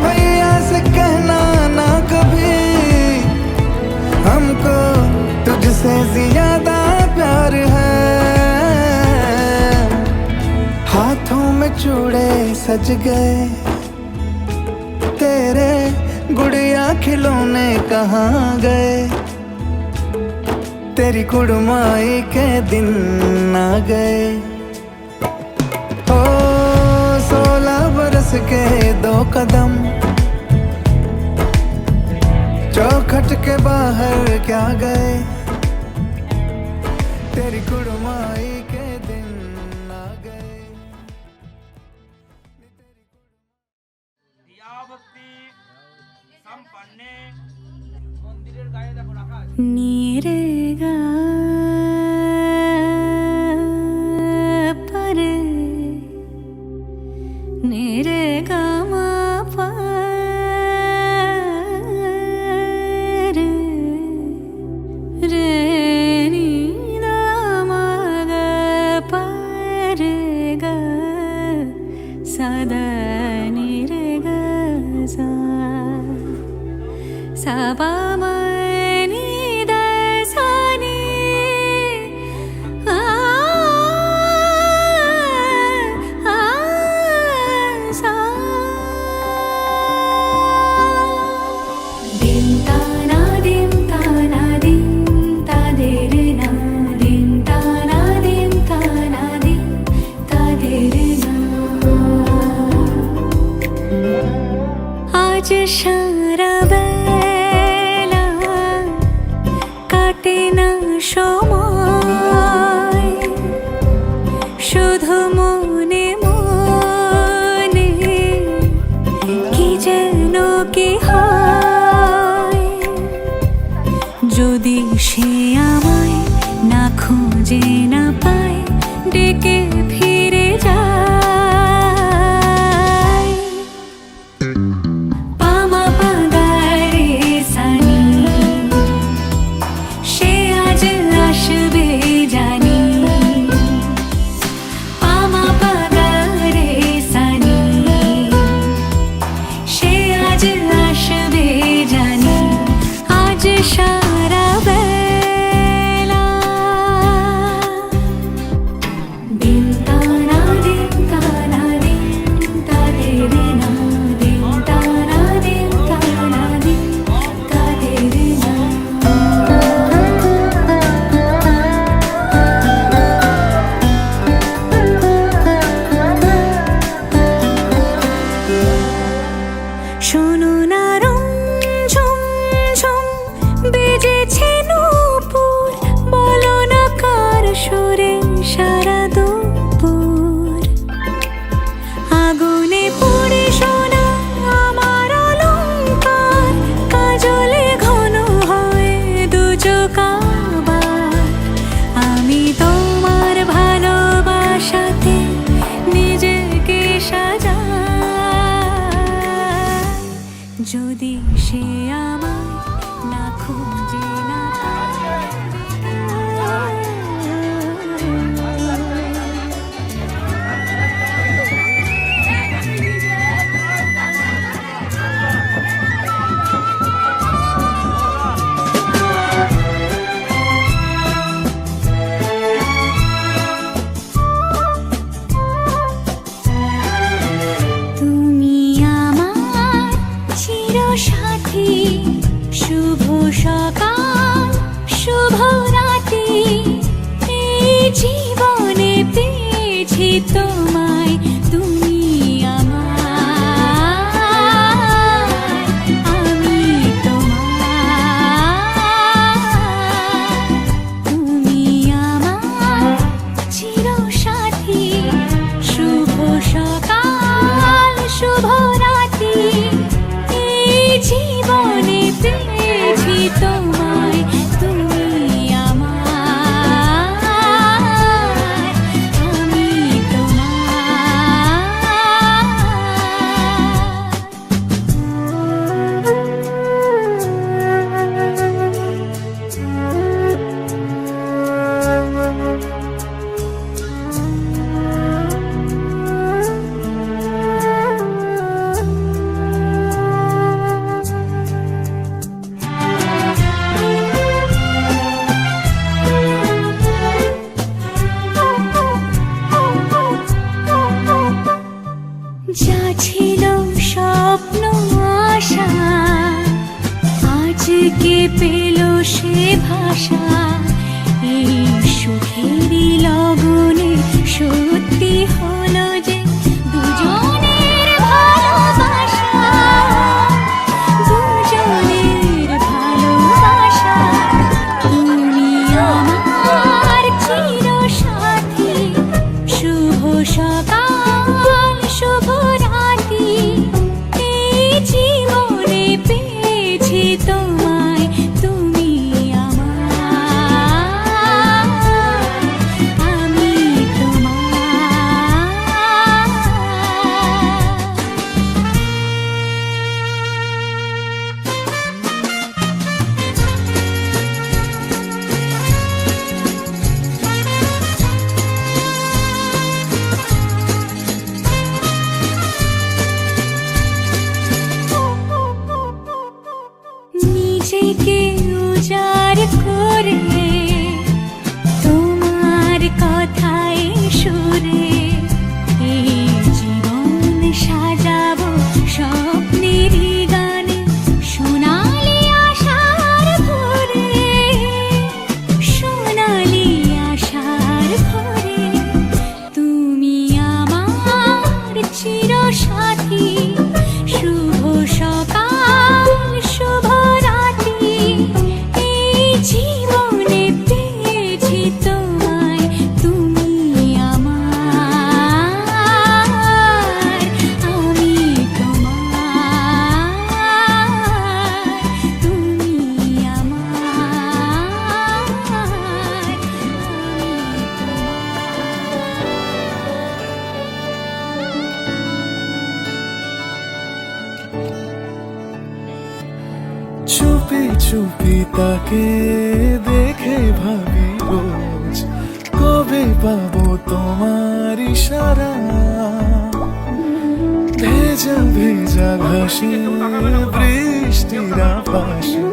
S1: भैया से कहना ना कभी, हमको तुझसे ज्यादा प्यार है। हाथों में चूड़े सज गए, तेरे गुड़िया खिलौने कहाँ गए, तेरी कुड़माई के दिन आ गए। ओ 16 बरस के 2 कदम चौखट के बाहर क्या गए, तेरी कुड़माई के दिन आ गए।
S9: দিয়া ভক্তি সম্পন্নে মন্দিরের গায়ে দেখো রাখা আছে।
S6: नीरे गा परे नीरे गा मा परे रे नी दा मा गा परे गा सदा नीरे गा सा सा पा मा नी दा सा नी
S7: সময় শুধু মনে মনে কি যেন কি হয় যদি সে আমায় না খুঁজে না পায় ডেকে ফিরে যায় পামা পাগারে সানি সে আজ আসবে জানি পামা পাগারে সানি সে আজ আসবে জানি আজ সারা বেলা দিন তারা দিন তারা দিন তাদের না দিন তারা দিন তারা দিন তাদের না শোনো না ঝুম ঝুম বেজেছে নূপুর বলো না কার সুরে সারা দুপুর আগুনে পুড়ে সোনা আমার অলংকার কাজলে ঘন হয় দু চোখ আবার আমি তোমার ভালোবাসাতে নিজেকে সাজাই যদি সে আমায় না খুঁজে না তুমি আমার চিরসাথী শুভ সকাল শুভ রাতি এই জীবনে পেয়েছি তোমায় তুমি আমার আমি তোমার তুমি আমার চিরসাথী শুভ সকাল শুভ রাতি এই জীবনে পেয়েছি তোমায় তুমি আমার আমি যা ছিল স্বপ্ন আশা আজকে পেল সে ভাষা এই সুখেরই লগনে সত্যি হলো যে দুজনের ভালোবাসা দুজনের ভালোবাসা তুমি আমার চিরসাথী শুভ সকাল শুভ রাতি এই জীবনে পেয়েছি তোমায় তুমি আমার
S10: চুপি তাকে দেখে ভাবি রোজ কবে পাবো তোমার ইশারা ভেজা ভেজা ঘাসে বৃষ্টির আকাশে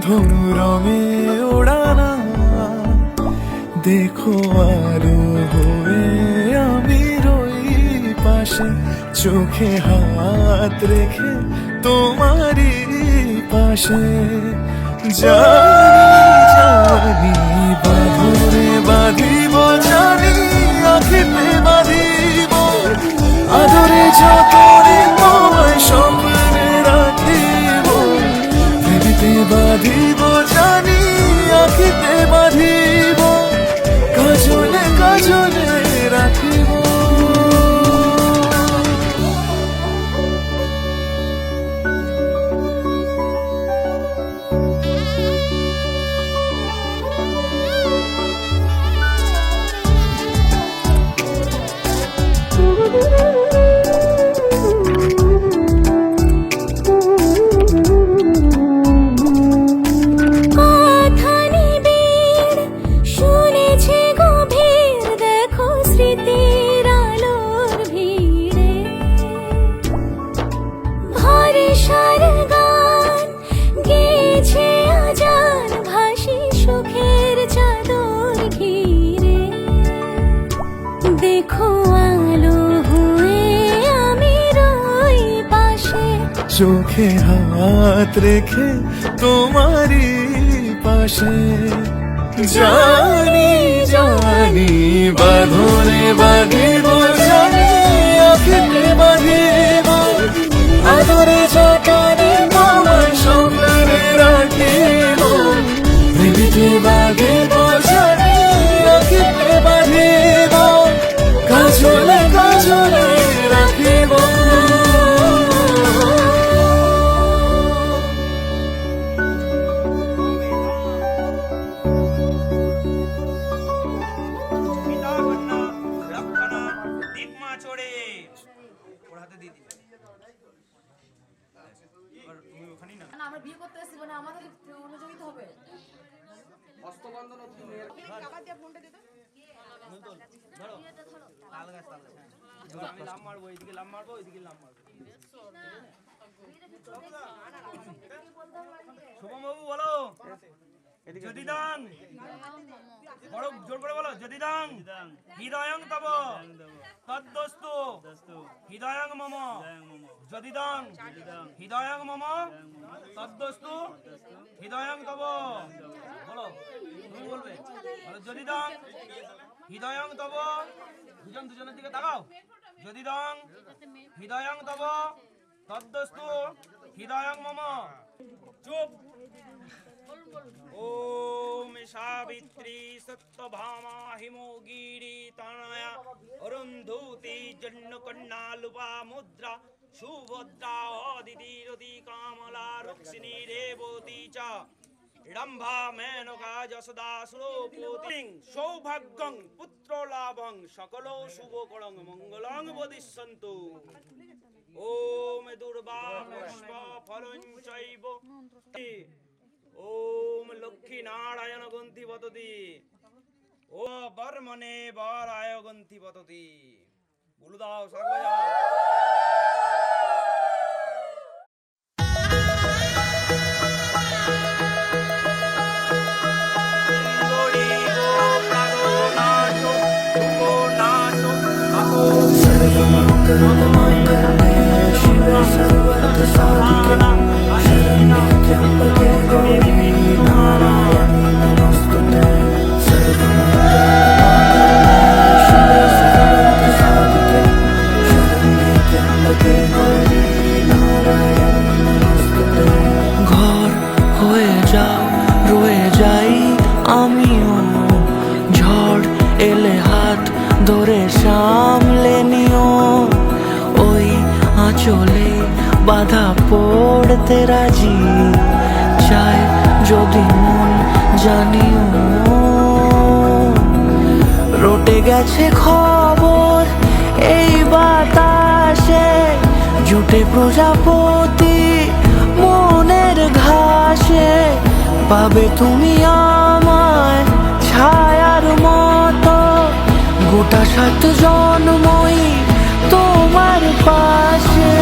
S10: ধনু রঙে ওড়ানা দেখো আলো হয়ে আমি রই পাশে চোখে হাত রেখে তোমারই পাশে জানি বাঁধরে বাঁধিব জানি আখিতে বাঁধিব আদরে যতরে তোমায় স্বপ্নে রাখিব ভেবেতে বাঁধিব জানি আখিতে বাঁধিব কাজলে কাজলে রাখিব
S2: কথা নিবিড় শুনেছে গভীর দেখো স্মৃতির আলোর ভিড়ে ভরসার গান গেছে আজান ভাসি সুখের চাদর ঘিরে দেখো আলো হয়ে আমি রই পাশে
S10: চোখে হাত রেখে তোমারই পাশে জানি জানি বাঁধনে বাঁধিব জানি আখিতে বাঁধিব আদরে যতনে তোমায় স্বপ্নে রাখিব ভেবেতে বাঁধিব জানি আখিতে বাঁধিব কাজলে কাজলে রাখিব
S9: পিতা কন্যা রক্ষণা দিকমা চড়ে ওর হাতে দিয়ে দিন এবার তুমি ওখানেই না
S6: আমরা বিয়ে করতে এসেছি মানে আমাদের অনুযায়ী তো হবে
S9: ধরো আমি লাভ মারবো এইদিকে লাভ মারবো ওইদিকে লাভ মারবো শুভম বাবু বলো যদি দাং বড় জোর করে বলো যদি দাং হৃদয়ং তব তদ্দস্তু হৃদয়ং মম যদি দাং হৃদয়ং মম তদ্দস্তু হৃদয়ং তব বলো তুমি বলবে বলো যদি দাং হৃদয়ং তব দুজনের দিকে তাকাও যদি দাং হৃদয়ং তব তদ্দস্তু হৃদয়ং মম চুপ ओम सावित्री सत्यभामा हिमोगिरी तनया अरुंधुति जन्नकन्या लुपा मुद्रा सुभद्रा अदिति रति कामला रुक्मिणी रेवती च रंभा मेनका जसदा सुरोपोति सौभाग्यं पुत्रलाभं सकलो शुभकरं मंगलं वदिष्यन्तु ओम दुर्वा पुष्प फलं चैव ओम लक्ष्मी नारायण गंति वदति ओ बर्मने बाराय गंति वदति बोलो दाओ सागो जाओ
S11: ঘর হয়ে যাও রয়ে যাই আমিও ঝড় এলে হাত ধরে সামলে নিও ওই আঁচলে বাধা পড়তে রাজি চায় যদি মন জানিও রটে গেছে খবর এই বাতাসে জুটে প্রজাপতি মনের ঘাট পাবে তুমি আমায় ছায়ার মতো গোটা 7 জন্মই তোমার পাশে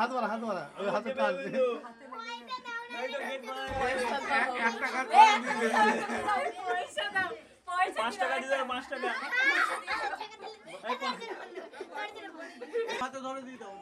S8: হাত মারা ওই হাতে কাজ
S5: হাতে ধরে দিয়ে দাও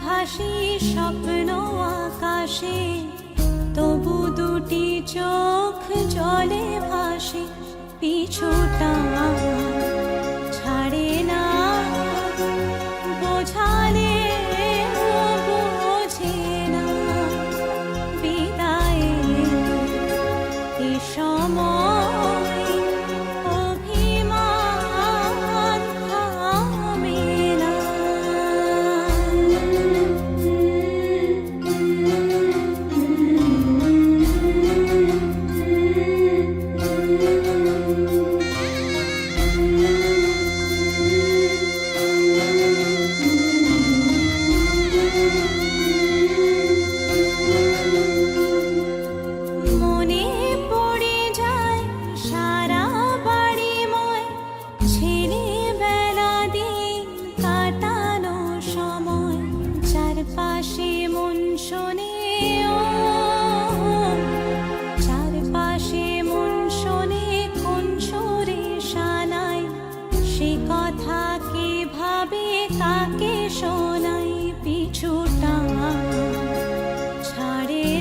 S2: ভাসি স্বপ্ন আকাশে, তবু দুটি চোখ জলে ভাসে, পিছুটা ছাড়ে না, বোঝালে বোঝে না, বিদায় এ সময় অভিমান থামে না।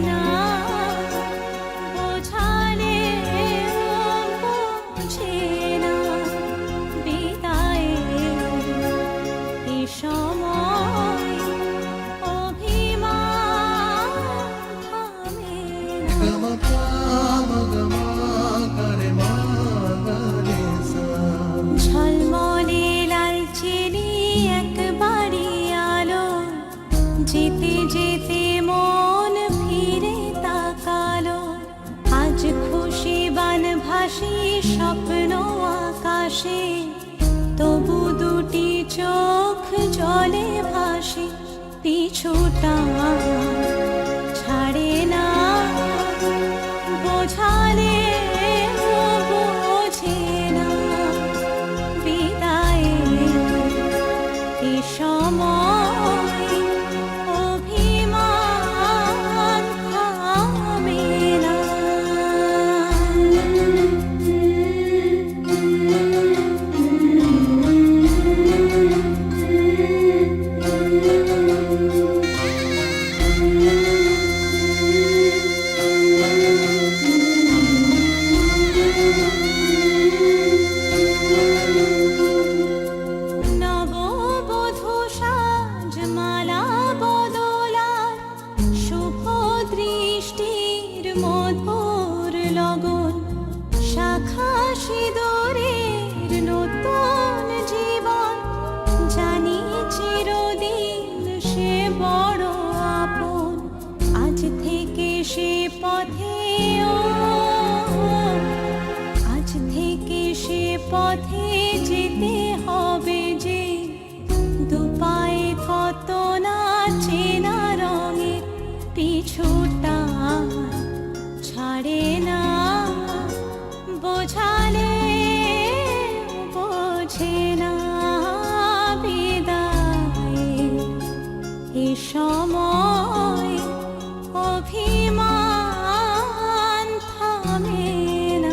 S2: না বোঝালে বোঝে না বিদায়ে এ সময় অভিমান থামে না ঝলমলে লালচেনি একবারই আলো যেতে যেতে মন ফিরে তাকালো আজ খুশি বানভাসী স্বপ্ন আকাশে তবু দুটি চোখ জলে ভাসে পিছুটা ছাড়ে না বোঝালে বোঝে না বিদায়ে এ সময় অভিমান থামে না নববধূ সাজমালা বদলার শুভ দৃষ্টির মধুর লগন শাখা সিঁদুরের নতুন জীবন জানি চিরদিন সে বড় আপন আজ থেকে সে পথে আজ থেকে সে পথে যেতে হবে যে দুপায়ে কত না চেনা রঙে পিছুটা ছাড়ে না বোঝালে বোঝে না বিদায়ে এ সময় অভিমান থামে না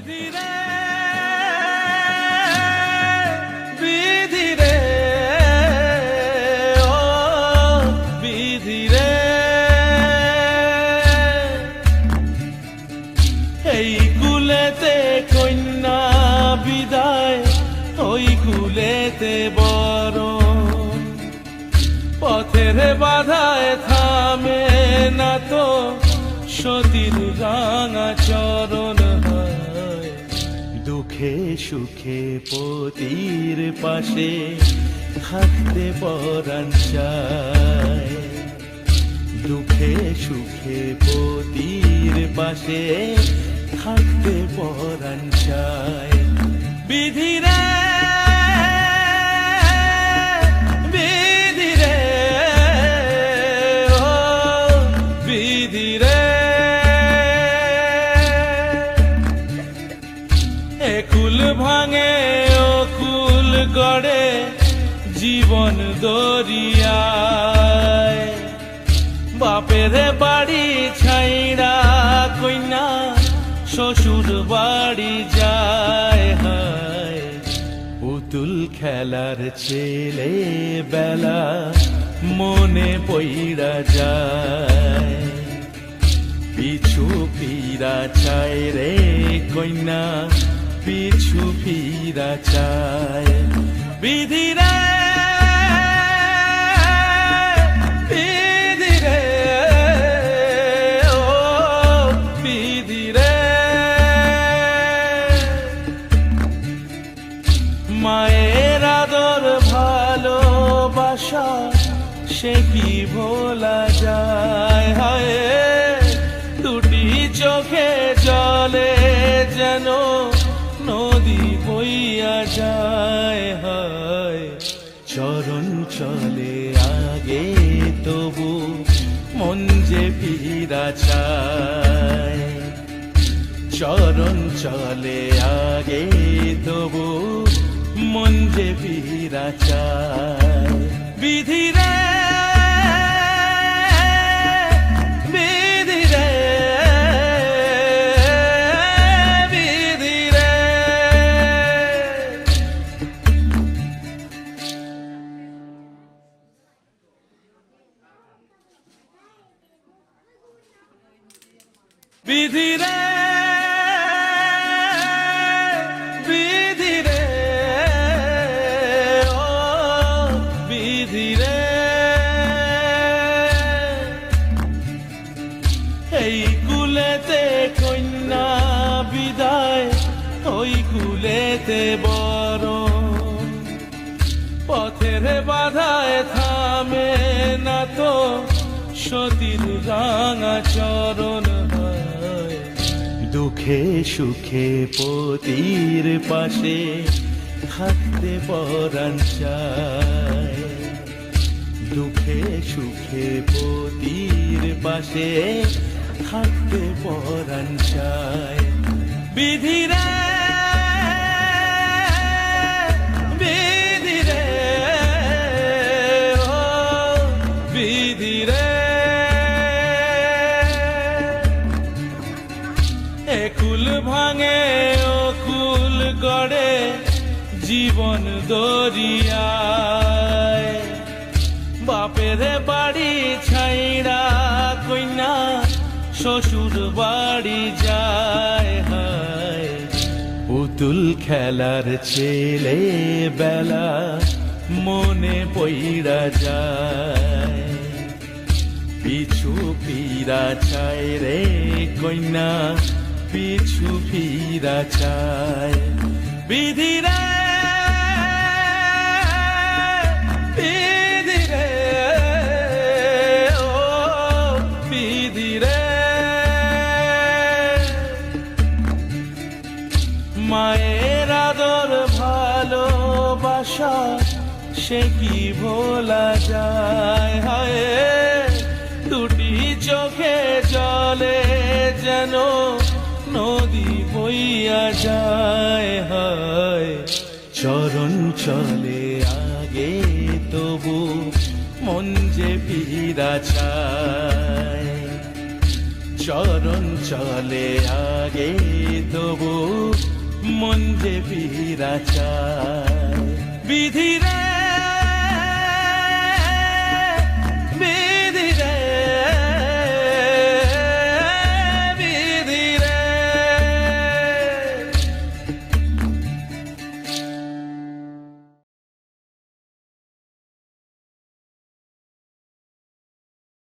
S1: বিধিরে বিধিরে ও বিধিরে এই কুলেতে কন্যা বিদায় ওই কুলেতে বড় পথের বাধায় থামে না তো সতীর রাঙা চরণ হয় দুঃখে সুখে পতির পাশে থাকতে পরাণ চায় দুঃখে সুখে পতির পাশে থাকতে পরাণ চায় বিধিরে বিধিরে ও বিধিরে একুল ভাঙে ও কুল গড়ে জীবন দরিয়ায় বাপের বাড়ি ছাইড়া কইনা শ্বশুর বাড়ি যায় হায় পুতুল খেলার ছেলে বেলা মনে পইড়া যায় পিছু ফিরা চায় রে কইনা পিছু ফিরা চায় বিধিরে বিধিরে ও বিধিরে মায়ের আদর ভালোবাসা সে কি ভোলা যায় হায় দুটি চোখে জলে যেন নদী বইয়া যায় হায় চরণ চলে আগে তবু মন যে ফিরা চায় চরণ চলে আগে তবু মন যে ফিরা চায় বিধিরে বিধিরে বিধিরে বিধিরে বিধিরে ও বিধিরে এই কুলেতে কন্যা বিদায় ওই কুলেতে বড় পথের বাধায় থামে না তো সতীর রাঙা চরণ হয় দুঃখে সুখে পতির পাশে থাকতে পরাণ চায় দুঃখে সুখে পতির পাশে থাকতে পরাণ চায় বিধিরে বিধিরে ও বিধিরে একুল ভাঙে ও কুল গড়ে জীবন দরিয়ায় বাপের বাড়ি ছাইড়া কইনা শ্বশুর বাড়ি যায় হায় পুতুল খেলার ছেলে বেলা মনে পইড়া যায় পিছু ফিরা চায় রে কইনা পিছু ফিরা চায় বিধিরে বিধিরে ও বিধিরে মায়ের আদর ভালোবাসা সে কি ভোলা যায় হায় দুটি চোখে জলে যেন নদী বইয়া যায় হায় চরণ চলে আগে তবু মন যে ফিরা চায়
S10: চরণ চলে আগে তবু মন যে বিধি রে